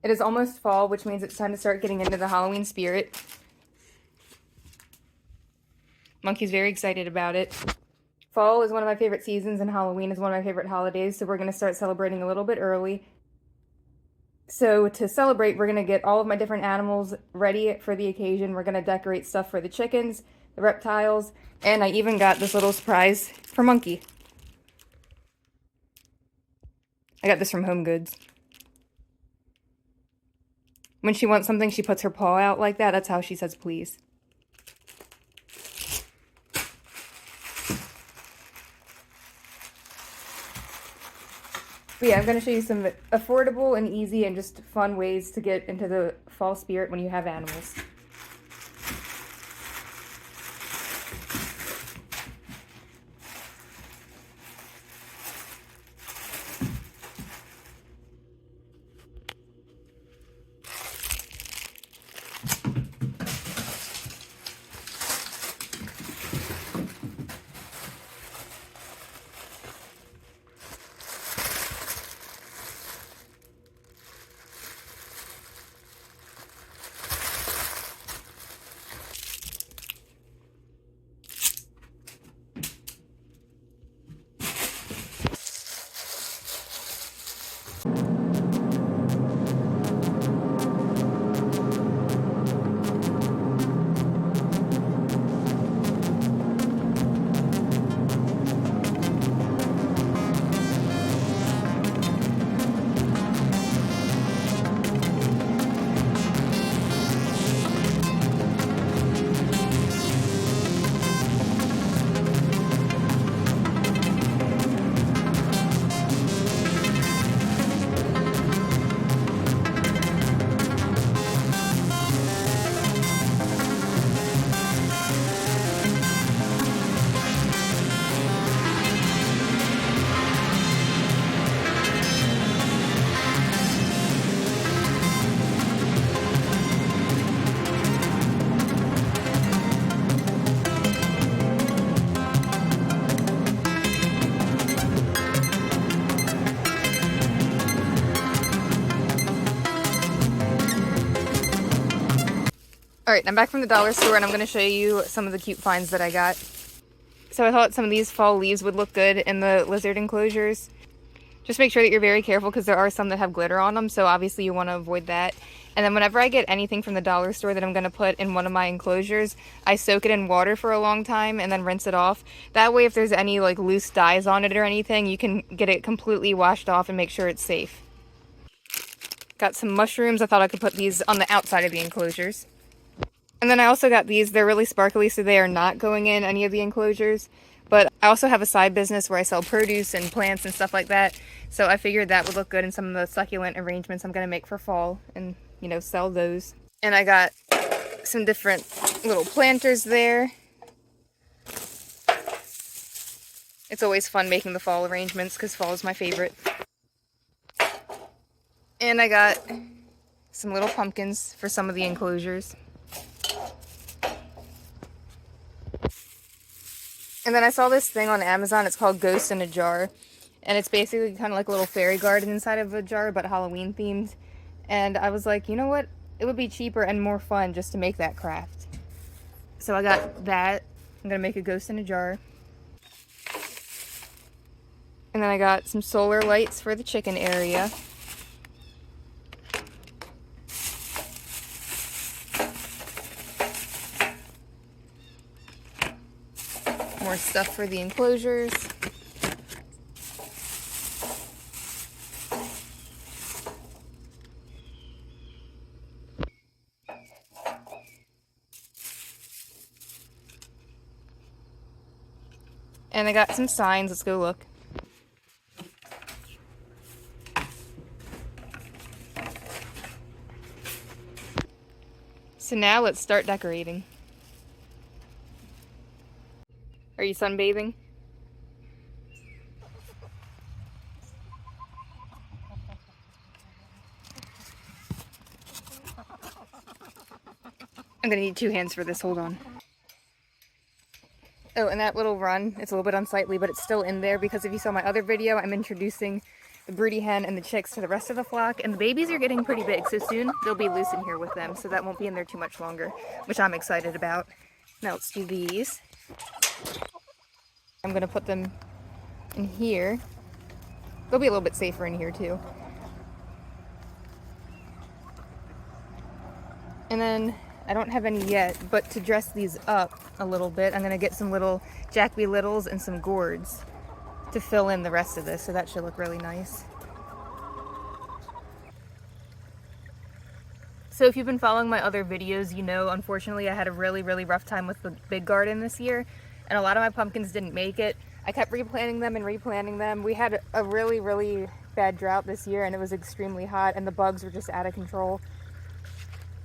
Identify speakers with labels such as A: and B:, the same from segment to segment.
A: It is almost fall, which means it's time to start getting into the Halloween spirit. Monkey's very excited about it. Fall is one of my favorite seasons, and Halloween is one of my favorite holidays, so we're going to start celebrating a little bit early. So to celebrate, we're going to get all of my different animals ready for the occasion. We're going to decorate stuff for the chickens, the reptiles, and I even got this little surprise for Monkey. I got this from HomeGoods. When she wants something, she puts her paw out like that. That's how she says please. But yeah, I'm going to show you some affordable and easy and just fun ways to get into the fall spirit when you have animals. Alright, I'm back from the dollar store and I'm going to show you some of the cute finds that I got. So I thought some of these fall leaves would look good in the lizard enclosures. Just make sure that you're very careful because there are some that have glitter on them, so obviously you want to avoid that. And then whenever I get anything from the dollar store that I'm going to put in one of my enclosures, I soak it in water for a long time and then rinse it off. That way if there's any like loose dyes on it or anything, you can get it completely washed off and make sure it's safe. Got some mushrooms. I thought I could put these on the outside of the enclosures. And then I also got these. They're really sparkly, so they are not going in any of the enclosures. But I also have a side business where I sell produce and plants and stuff like that. So I figured that would look good in some of the succulent arrangements I'm going to make for fall and, you know, sell those. And I got some different little planters there. It's always fun making the fall arrangements because fall is my favorite. And I got some little pumpkins for some of the enclosures. And then I saw this thing on Amazon. It's called Ghost in a Jar. And it's basically kind of like a little fairy garden inside of a jar, but Halloween themed. And I was like, you know what? It would be cheaper and more fun just to make that craft. So I got that. I'm going to make a ghost in a jar. And then I got some solar lights for the chicken area. More stuff for the enclosures. And I got some signs. Let's go look. So now let's start decorating. Are you sunbathing? I'm gonna need 2 hands for this, hold on. Oh, and that little run, it's a little bit unsightly, but it's still in there because if you saw my other video, I'm introducing the broody hen and the chicks to the rest of the flock, and the babies are getting pretty big, so soon they'll be loose in here with them, so that won't be in there too much longer, which I'm excited about. Now let's do these. I'm gonna put them in here. They'll be a little bit safer in here too. And then I don't have any yet, but to dress these up a little bit, I'm gonna get some little Jack B. Littles and some gourds to fill in the rest of this, so that should look really nice. So if you've been following my other videos, you know, unfortunately I had a really rough time with the big garden this year, and a lot of my pumpkins didn't make it. I kept replanting them and replanting them. We had a really bad drought this year, and it was extremely hot, and the bugs were just out of control.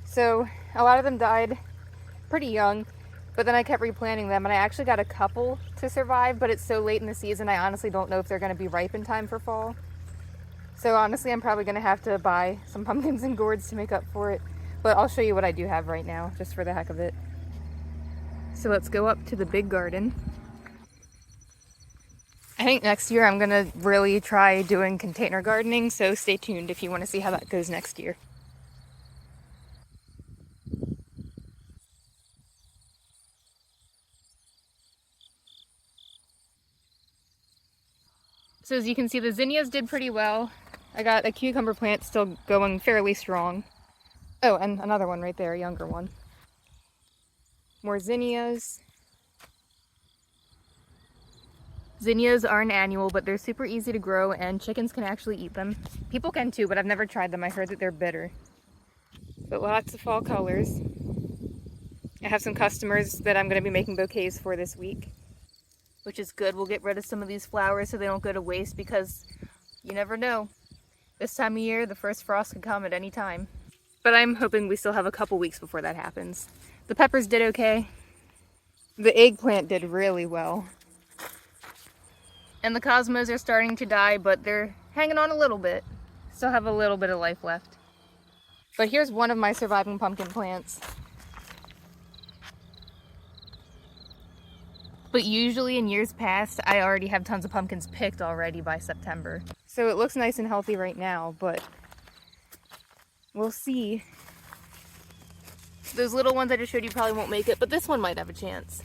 A: So a lot of them died pretty young, but then I kept replanting them, and I actually got a couple to survive, but it's so late in the season I honestly don't know if they're going to be ripe in time for fall. So honestly I'm probably going to have to buy some pumpkins and gourds to make up for it, but I'll show you what I do have right now, just for the heck of it. So let's go up to the big garden. I think next year I'm going to really try doing container gardening, so stay tuned if you want to see how that goes next year. So as you can see, the zinnias did pretty well. I got a cucumber plant still going fairly strong. Oh, and another one right there, a younger one. More zinnias. Zinnias are an annual, but they're super easy to grow and chickens can actually eat them. People can too, but I've never tried them. I heard that they're bitter. But lots of fall colors. I have some customers that I'm going to be making bouquets for this week, which is good. We'll get rid of some of these flowers so they don't go to waste, because you never know. This time of year, the first frost could come at any time. But I'm hoping we still have a couple weeks before that happens. The peppers did okay. The eggplant did really well. And the cosmos are starting to die, but they're hanging on a little bit. Still have a little bit of life left. But here's one of my surviving pumpkin plants. But usually in years past, I already have tons of pumpkins picked already by September. So it looks nice and healthy right now, but we'll see. Those little ones I just showed you probably won't make it, but this one might have a chance.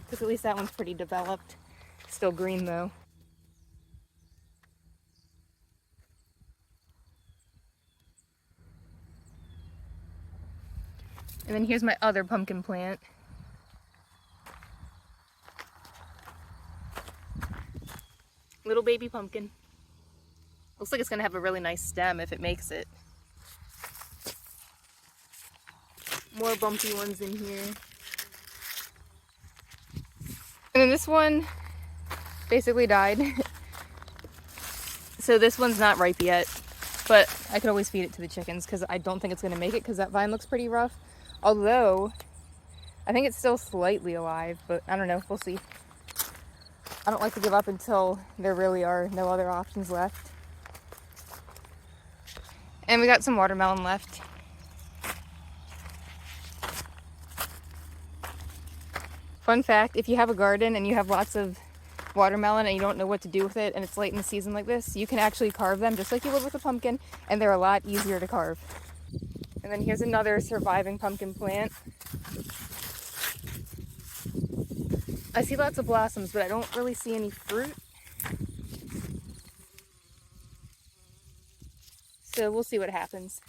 A: Because at least that one's pretty developed. Still green though. And then here's my other pumpkin plant. Little baby pumpkin. Looks like it's gonna have a really nice stem if it makes it. More bumpy ones in here. And then this one basically died. So this one's not ripe yet, but I could always feed it to the chickens because I don't think it's gonna make it because that vine looks pretty rough. Although, I think it's still slightly alive, but I don't know, we'll see. I don't like to give up until there really are no other options left. And we got some watermelon left. Fun fact, if you have a garden and you have lots of watermelon and you don't know what to do with it and it's late in the season like this, you can actually carve them just like you would with a pumpkin, and they're a lot easier to carve. And then here's another surviving pumpkin plant. I see lots of blossoms, but I don't really see any fruit. So we'll see what happens.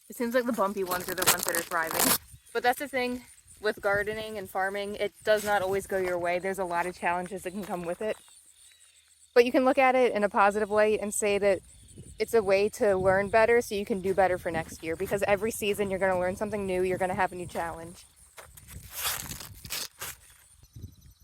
A: It seems like the bumpy ones are the ones that are thriving. But that's the thing with gardening and farming. It does not always go your way. There's a lot of challenges that can come with it. But you can look at it in a positive way and say that it's a way to learn better so you can do better for next year, because every season you're going to learn something new, you're going to have a new challenge.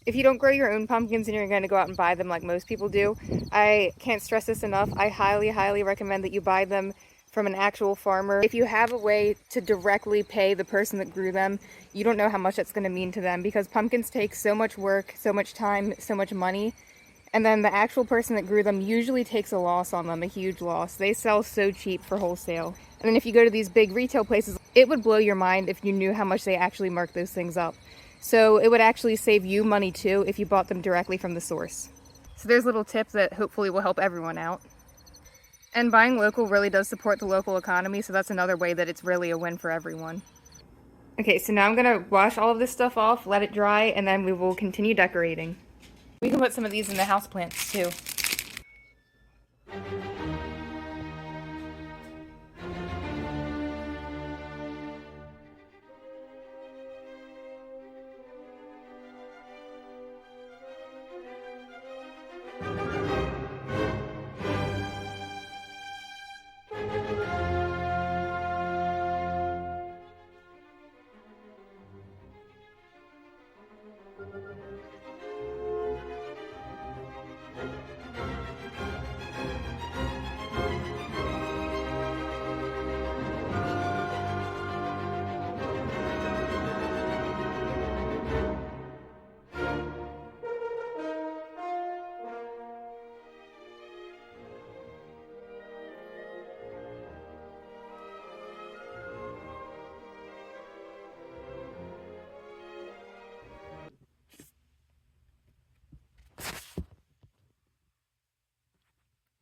A: If you don't grow your own pumpkins and you're going to go out and buy them like most people do, I can't stress this enough. I highly recommend that you buy them from an actual farmer. If you have a way to directly pay the person that grew them, you don't know how much that's going to mean to them, because pumpkins take so much work, so much time, so much money. And then the actual person that grew them usually takes a loss on them, a huge loss. They sell so cheap for wholesale. And then if you go to these big retail places, it would blow your mind if you knew how much they actually mark those things up. So it would actually save you money too if you bought them directly from the source. So there's a little tip that hopefully will help everyone out. And buying local really does support the local economy, so that's another way that it's really a win for everyone. Okay, so now I'm gonna wash all of this stuff off, let it dry, and then we will continue decorating. We can put some of these in the houseplants too.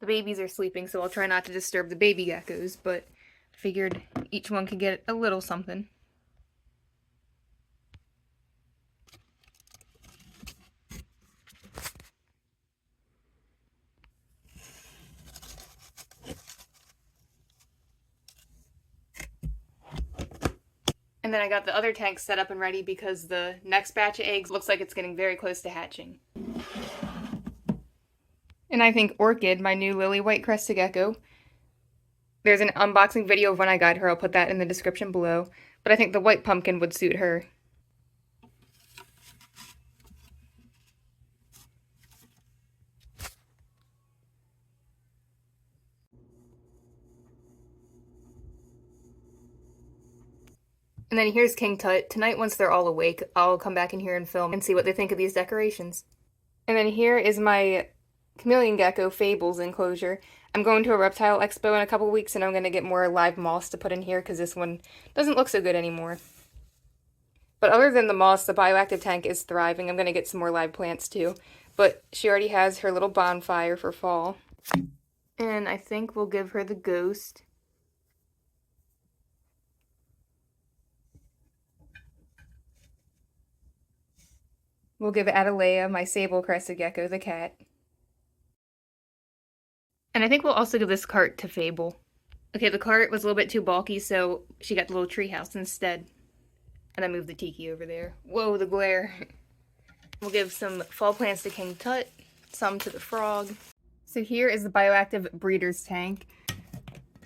A: The babies are sleeping, so I'll try not to disturb the baby geckos, but I figured each one could get a little something. And then I got the other tank set up and ready because the next batch of eggs looks like it's getting very close to hatching. And I think Orchid, my new lily white crested gecko, there's an unboxing video of when I got her. I'll put that in the description below. But I think the white pumpkin would suit her. And then here's King Tut. Tonight, once they're all awake, I'll come back in here and film and see what they think of these decorations. And then here is my chameleon gecko Fables enclosure. I'm going to a reptile expo in a couple weeks and I'm going to get more live moths to put in here because this one doesn't look so good anymore. But other than the moths, the bioactive tank is thriving. I'm going to get some more live plants too. But she already has her little bonfire for fall. And I think we'll give her the ghost. We'll give Adelea, my sable-crested gecko, the cat. And I think we'll also give this cart to Fable. Okay, the cart was a little bit too bulky, so she got the little treehouse instead. And I moved the tiki over there. Whoa, the glare. We'll give some fall plants to King Tut, some to the frog. So here is the bioactive breeder's tank.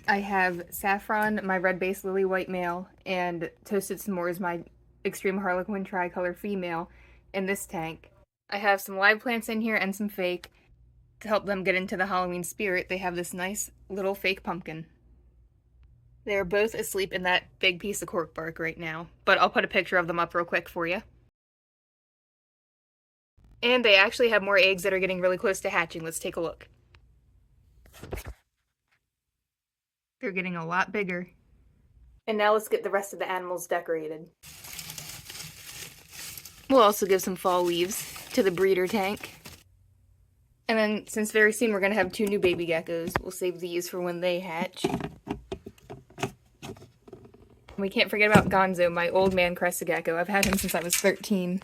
A: I have Saffron, my red-based lily white male, and Toasted S'mores, my extreme harlequin tricolor female, in this tank. I have some live plants in here and some fake. To help them get into the Halloween spirit, they have this nice little fake pumpkin. They're both asleep in that big piece of cork bark right now, but I'll put a picture of them up real quick for you. And they actually have more eggs that are getting really close to hatching. Let's take a look. They're getting a lot bigger. And now let's get the rest of the animals decorated. We'll also give some fall leaves to the breeder tank. And then, since very soon we're going to have 2 new baby geckos, we'll save these for when they hatch. We can't forget about Gonzo, my old man crested gecko. I've had him since I was 13.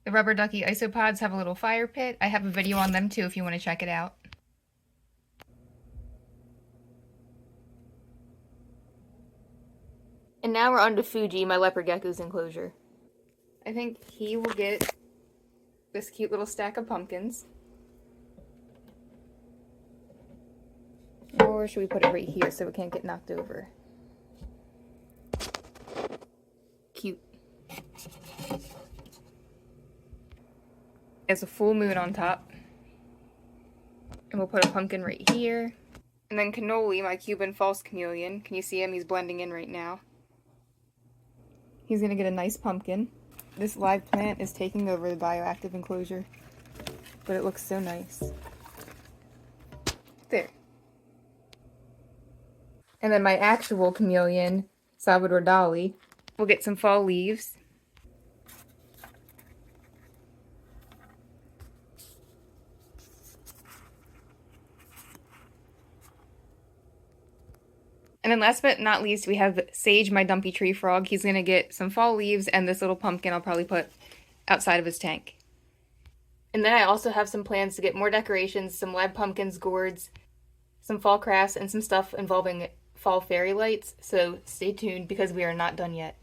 A: The rubber ducky isopods have a little fire pit. I have a video on them too if you want to check it out. And now we're on to Fuji, my leopard gecko's enclosure. I think he will get this cute little stack of pumpkins. Or should we put it right here so it can't get knocked over? Cute. There's a full moon on top. And we'll put a pumpkin right here. And then Cannoli, my Cuban false chameleon. Can you see him? He's blending in right now. He's gonna get a nice pumpkin. This live plant is taking over the bioactive enclosure, but it looks so nice. There. And then my actual chameleon, Salvador Dali, we'll get some fall leaves. And then last but not least, we have Sage, my dumpy tree frog. He's going to get some fall leaves and this little pumpkin I'll probably put outside of his tank. And then I also have some plans to get more decorations, some live pumpkins, gourds, some fall crafts, and some stuff involving fall fairy lights. So stay tuned because we are not done yet.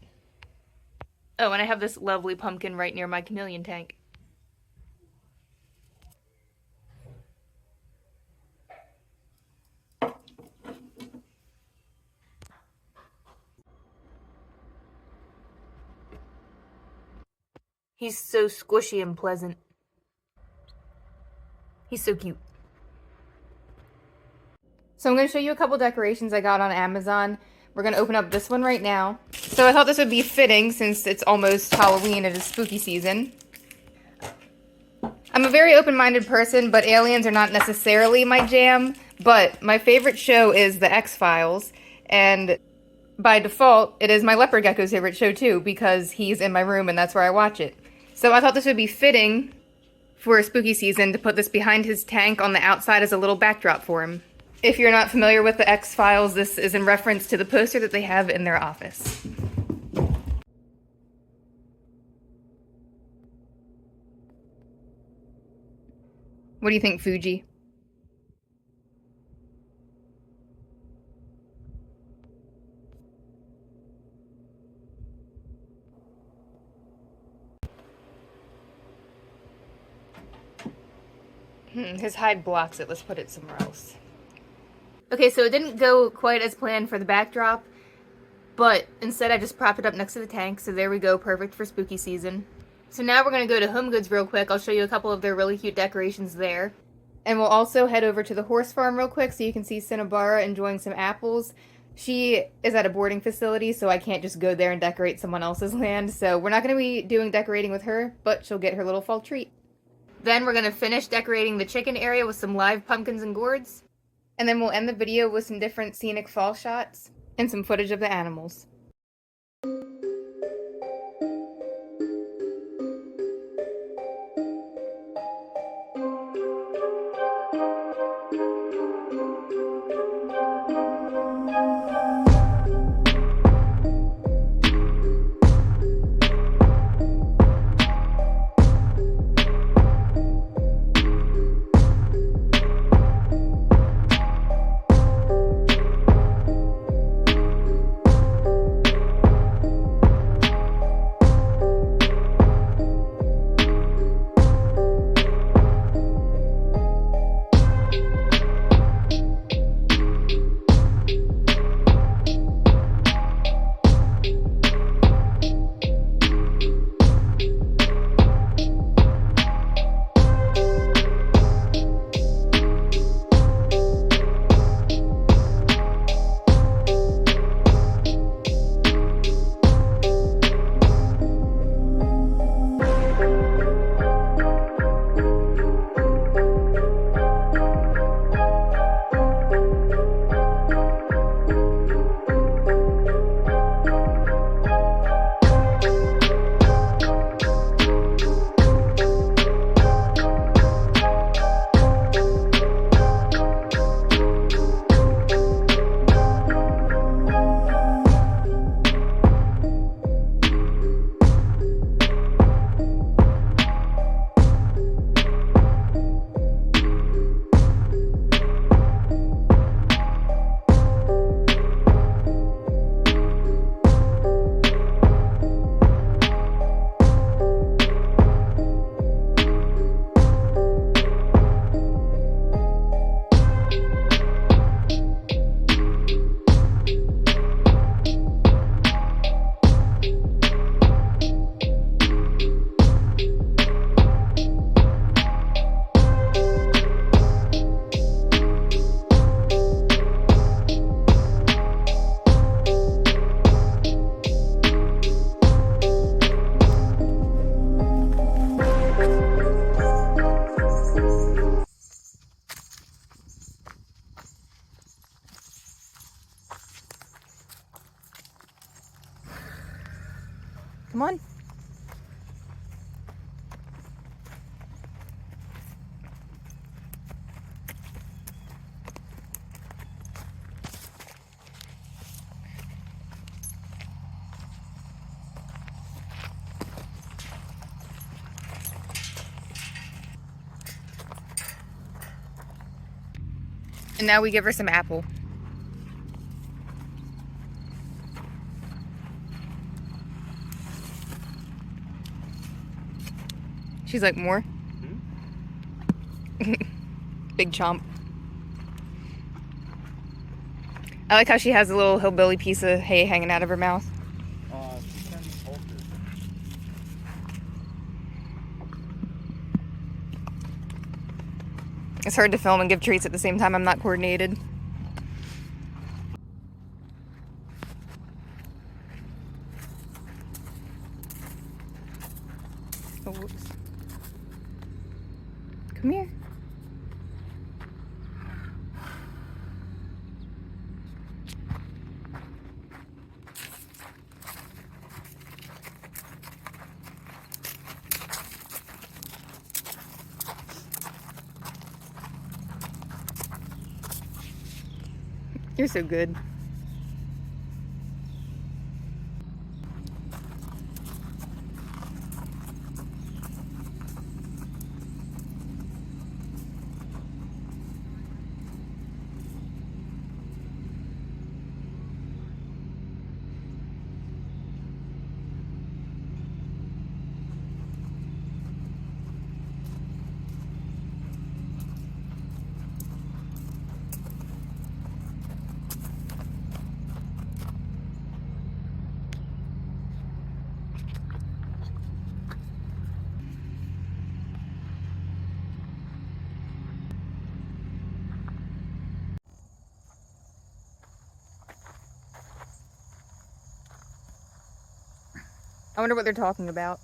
A: Oh, and I have this lovely pumpkin right near my chameleon tank. He's so squishy and pleasant. He's so cute. So I'm going to show you a couple decorations I got on Amazon. We're going to open up this one right now. So I thought this would be fitting since it's almost Halloween, it is spooky season. I'm a very open-minded person, but aliens are not necessarily my jam. But my favorite show is The X-Files, and by default, it is my leopard gecko's favorite show too, because he's in my room and that's where I watch it. So I thought this would be fitting for a spooky season to put this behind his tank on the outside as a little backdrop for him. If you're not familiar with The X-Files, this is in reference to the poster that they have in their office. What do you think, Fuji? His hide blocks it. Let's put it somewhere else. Okay, so it didn't go quite as planned for the backdrop, but instead I just propped it up next to the tank, so there we go, perfect for spooky season. So now we're going to go to HomeGoods real quick. I'll show you a couple of their really cute decorations there. And we'll also head over to the horse farm real quick so you can see Cinnabara enjoying some apples. She is at a boarding facility, so I can't just go there and decorate someone else's land. So we're not going to be doing decorating with her, but she'll get her little fall treat. Then we're going to finish decorating the chicken area with some live pumpkins and gourds. And then we'll end the video with some different scenic fall shots and some footage of the animals. on. And now we give her some apple. She's like, more? Big chomp. I like how she has a little hillbilly piece of hay hanging out of her mouth.
B: She can alter.
A: It's hard to film and give treats at the same time. I'm not coordinated. Oh, whoops. Come here. You're so good. I wonder what they're talking about.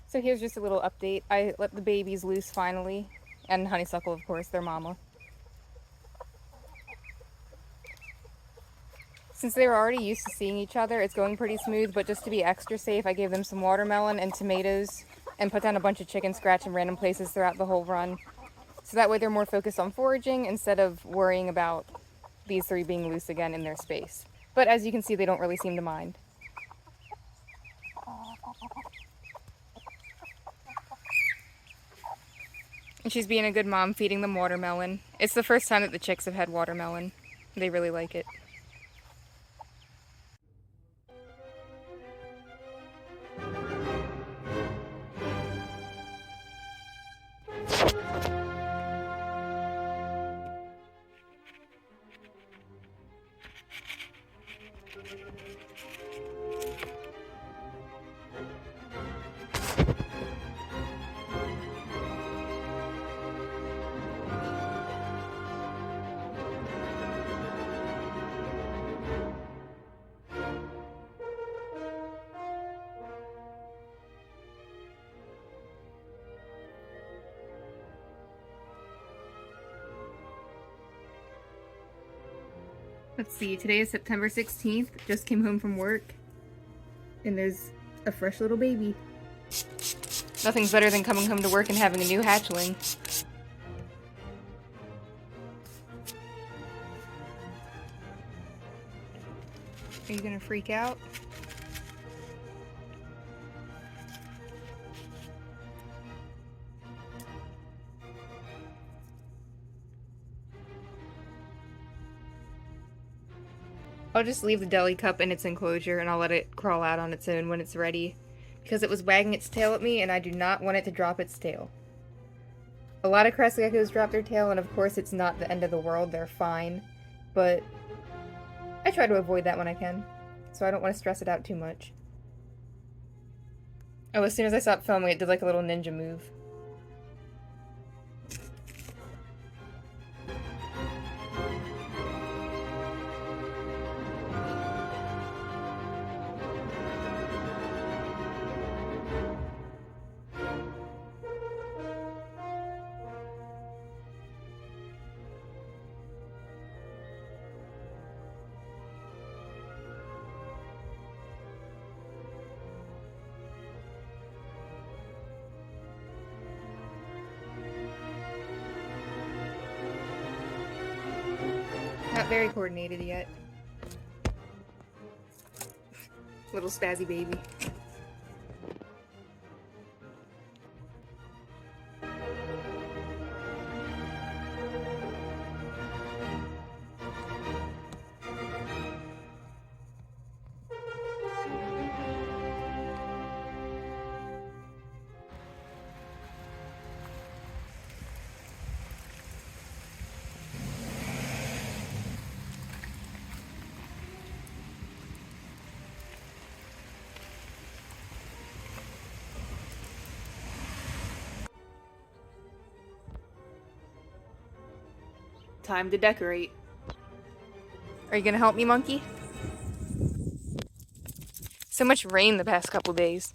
A: So here's just a little update. I let the babies loose finally, and Honeysuckle, of course, their mama. Since they were already used to seeing each other, it's going pretty smooth, but just to be extra safe, I gave them some watermelon and tomatoes and put down a bunch of chicken scratch in random places throughout the whole run. So that way they're more focused on foraging instead of worrying about these three being loose again in their space. But as you can see, they don't really seem to mind. And she's being a good mom, feeding them watermelon. It's the first time that the chicks have had watermelon. They really like it. Let's see, today is September 16th. Just came home from work. And there's a fresh little baby. Nothing's better than coming home to work and having a new hatchling. Are you gonna freak out? I'll just leave the deli cup in its enclosure and I'll let it crawl out on its own when it's ready, because it was wagging its tail at me and I do not want it to drop its tail. A lot of crest geckos drop their tail, and of course it's not the end of the world, they're fine, but I try to avoid that when I can, so I don't want to stress it out too much. Oh, as soon as I stopped filming, it did like a little ninja move. not very coordinated yet. Little spazzy baby. Time to decorate. Are you gonna help me, monkey? So much rain the past couple days.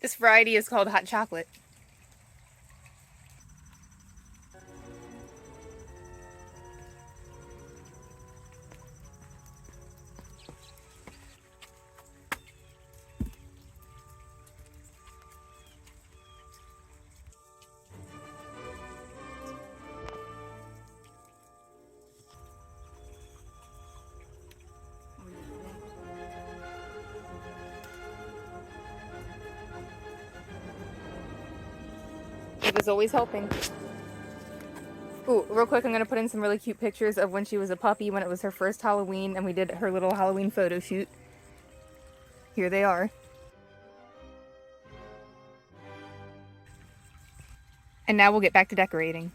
A: This variety is called hot chocolate. Eva's always helping. Ooh, real quick, I'm gonna put in some really cute pictures of when she was a puppy, when it was her first Halloween, and we did her little Halloween photo shoot. Here they are. And now we'll get back to decorating.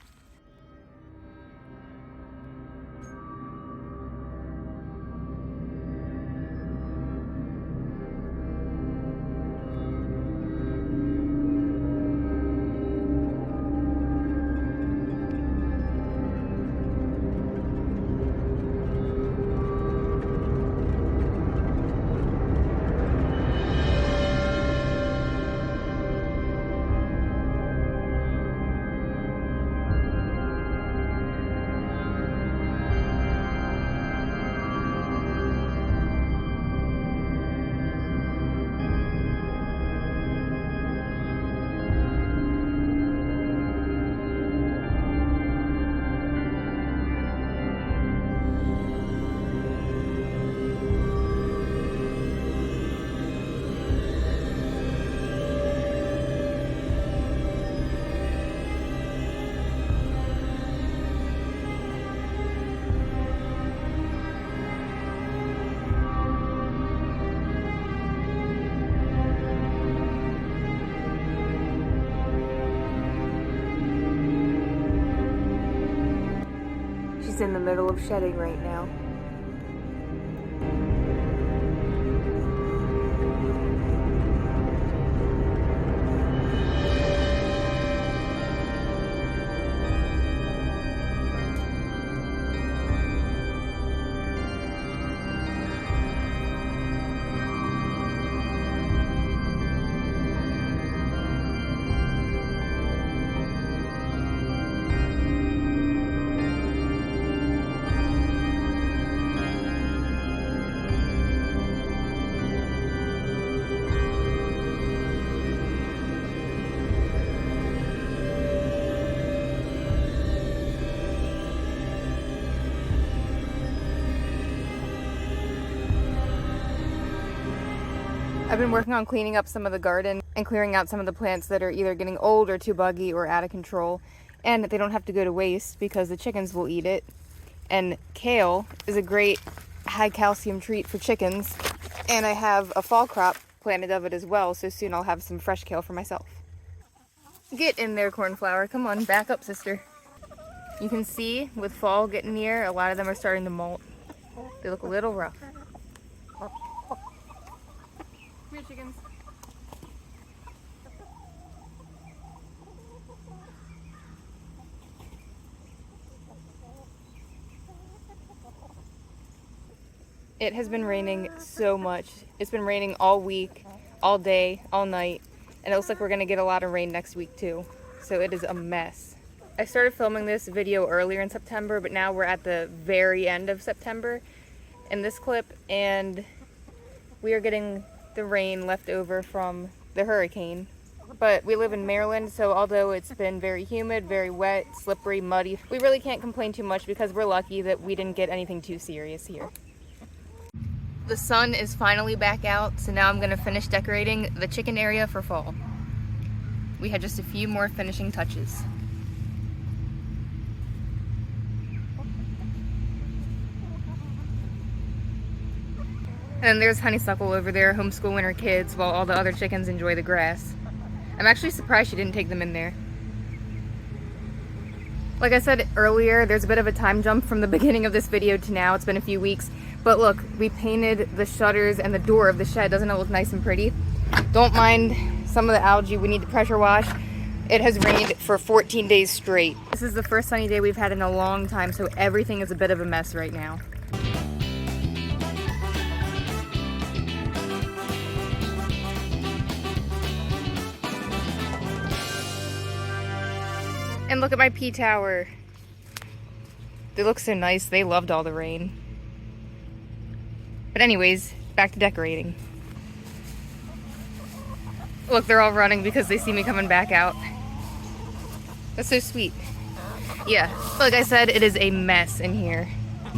A: She's in the middle of shedding right now. I've been working on cleaning up some of the garden and clearing out some of the plants that are either getting old or too buggy or out of control. And they don't have to go to waste because the chickens will eat it. And kale is a great high calcium treat for chickens. And I have a fall crop planted of it as well, so soon I'll have some fresh kale for myself. Get in there, cornflower. Come on, back up, sister. You can see with fall getting near, a lot of them are starting to molt. They look a little rough. Come here, chickens. It has been raining so much. It's been raining all week, all day, all night, and it looks like we're gonna get a lot of rain next week too. So it is a mess. I started filming this video earlier in September, but now we're at the very end of September, in this clip, and we are getting the rain left over from the hurricane. But we live in Maryland, so although it's been very humid, very wet, slippery, muddy, we really can't complain too much because we're lucky that we didn't get anything too serious here. The sun is finally back out, so now I'm gonna finish decorating the chicken area for fall. We had just a few more finishing touches. And then there's Honeysuckle over there homeschooling her kids while all the other chickens enjoy the grass. I'm actually surprised she didn't take them in there. Like I said earlier, there's a bit of a time jump from the beginning of this video to now. It's been a few weeks. But look, we painted the shutters and the door of the shed. Doesn't it look nice and pretty? Don't mind some of the algae. We need to pressure wash. It has rained for 14 days straight. This is the first sunny day we've had in a long time, so everything is a bit of a mess right now. And look at my pea tower. They look so nice. They loved all the rain. But anyways, back to decorating. Look, they're all running because they see me coming back out. That's so sweet. Yeah, like I said, it is a mess in here.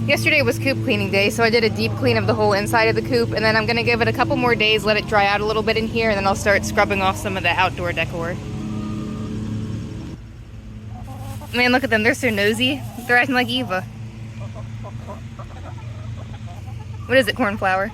A: Yesterday was coop cleaning day, so I did a deep clean of the whole inside of the coop, and then I'm gonna give it a couple more days, let it dry out a little bit in here, and then I'll start scrubbing off some of the outdoor decor. Man, look at them. They're so nosy. They're acting like Eva. What is it, cornflower?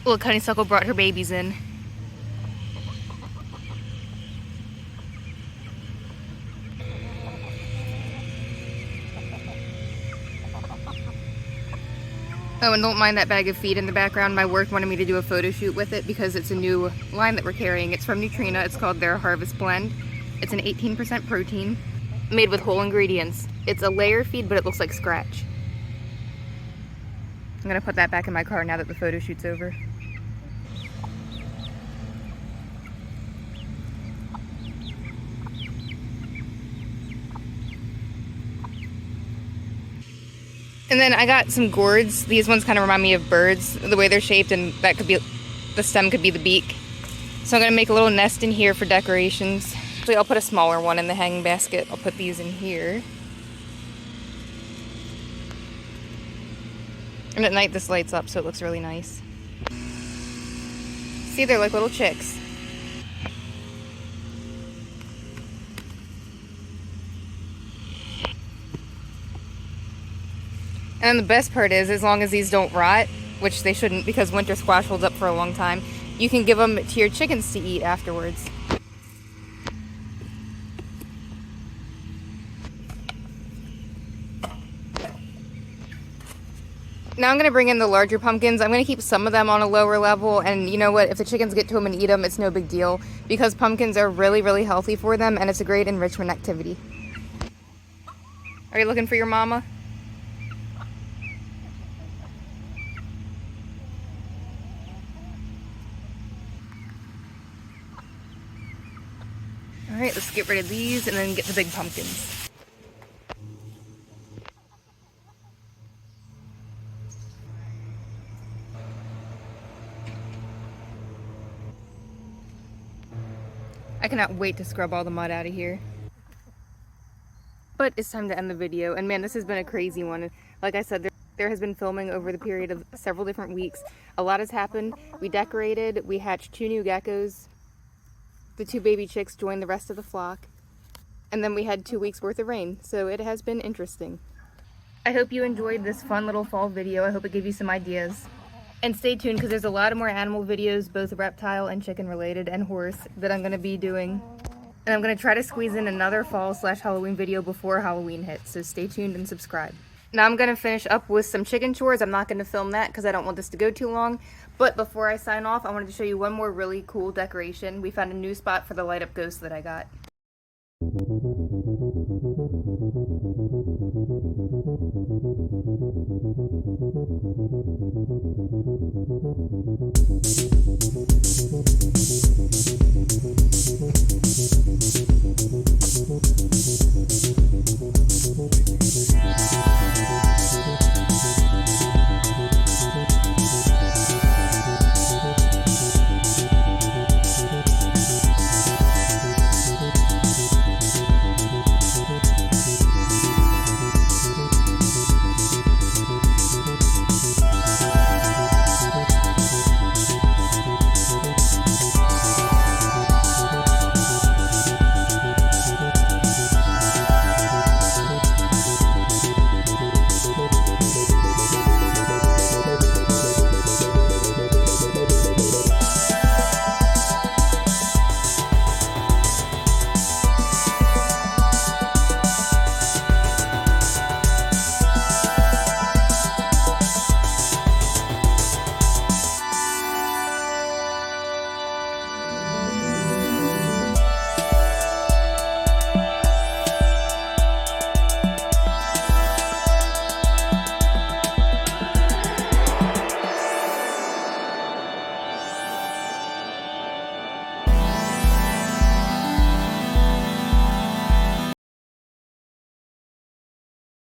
A: Look, Honeysuckle brought her babies in. Oh, and don't mind that bag of feed in the background. My work wanted me to do a photo shoot with it because it's a new line that we're carrying. It's from Neutrina. It's called their Harvest Blend. It's an 18% protein made with whole ingredients. It's a layer feed, but it looks like scratch. I'm gonna put that back in my car now that the photo shoot's over. And then I got some gourds. These ones kind of remind me of birds, the way they're shaped, and that could be, the stem could be the beak. So I'm gonna make a little nest in here for decorations. Actually, I'll put a smaller one in the hanging basket. I'll put these in here. And at night this lights up so it looks really nice. See, they're like little chicks. And then the best part is, as long as these don't rot, which they shouldn't because winter squash holds up for a long time, you can give them to your chickens to eat afterwards. Now I'm going to bring in the larger pumpkins. I'm going to keep some of them on a lower level, and you know what, if the chickens get to them and eat them, it's no big deal because pumpkins are really, really healthy for them, and it's a great enrichment activity. Are you looking for your mama? Alright, let's get rid of these and then get the big pumpkins. I cannot wait to scrub all the mud out of here. But it's time to end the video, and man, this has been a crazy one. Like I said, there has been filming over the period of several different weeks. A lot has happened. We decorated, we hatched 2 new geckos. The 2 baby chicks joined the rest of the flock. And then we had 2 weeks worth of rain, so it has been interesting. I hope you enjoyed this fun little fall video. I hope it gave you some ideas. And stay tuned because there's a lot of more animal videos, both reptile and chicken related and horse, that I'm going to be doing And I'm going to try to squeeze in another fall/Halloween video before Halloween hits, so stay tuned and subscribe. Now I'm going to finish up with some chicken chores. I'm not going to film that because I don't want this to go too long. But before I sign off, I wanted to show you one more really cool decoration. We found a new spot for the light up ghost that I got.